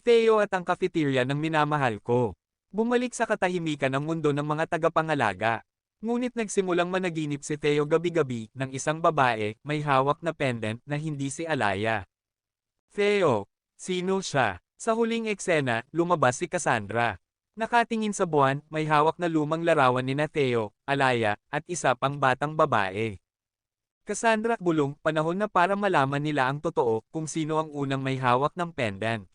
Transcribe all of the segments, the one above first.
Theo at ang cafeteria ng minamahal ko. Bumalik sa katahimikan ang mundo ng mga tagapangalaga. Ngunit nagsimulang managinip si Theo gabi-gabi ng isang babae may hawak na pendant na hindi si Alaya. Theo, sino siya? Sa huling eksena, lumabas si Cassandra. Nakatingin sa buwan, may hawak na lumang larawan ni Theo, Alaya, at isa pang batang babae. Cassandra bulong, panahon na para malaman nila ang totoo kung sino ang unang may hawak ng pendant.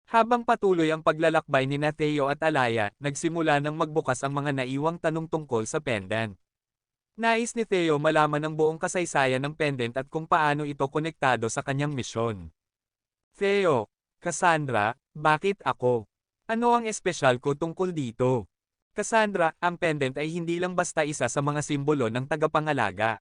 Habang patuloy ang paglalakbay ni Theo at Alaya, nagsimula nang magbukas ang mga naiwang tanong tungkol sa pendant. Nais ni Theo malaman ang buong kasaysayan ng pendant at kung paano ito konektado sa kanyang misyon. Theo, Cassandra, bakit ako? Ano ang espesyal ko tungkol dito? Cassandra, ang pendant ay hindi lang basta isa sa mga simbolo ng tagapangalaga.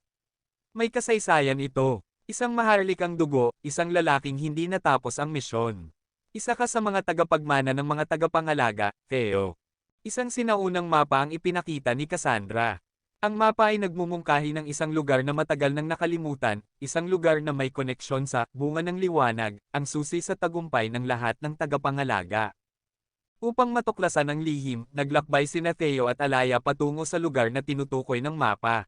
May kasaysayan ito. Isang maharlikang dugo, isang lalaking hindi natapos ang misyon. Isa ka sa mga tagapagmana ng mga tagapangalaga, Theo. Isang sinaunang mapa ang ipinakita ni Cassandra. Ang mapa ay nagmumungkahi ng isang lugar na matagal nang nakalimutan, isang lugar na may koneksyon sa bunga ng liwanag, ang susi sa tagumpay ng lahat ng tagapangalaga. Upang matuklasan ang lihim, naglakbay sina Theo at Alaya patungo sa lugar na tinutukoy ng mapa.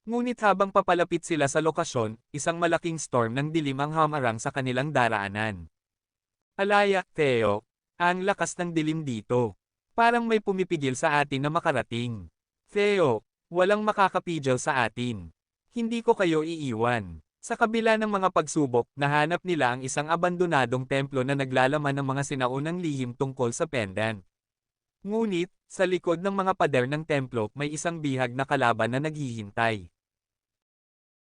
Ngunit habang papalapit sila sa lokasyon, isang malaking storm ng dilim ang hamarang sa kanilang daraanan. Alaya, Theo, ang lakas ng dilim dito. Parang may pumipigil sa atin na makarating. Theo, walang makakapigil sa atin. Hindi ko kayo iiwan. Sa kabila ng mga pagsubok, nahanap nila ang isang abandonadong templo na naglalaman ng mga sinaunang lihim tungkol sa pendant. Ngunit, sa likod ng mga pader ng templo may isang bihag na kalaban na naghihintay.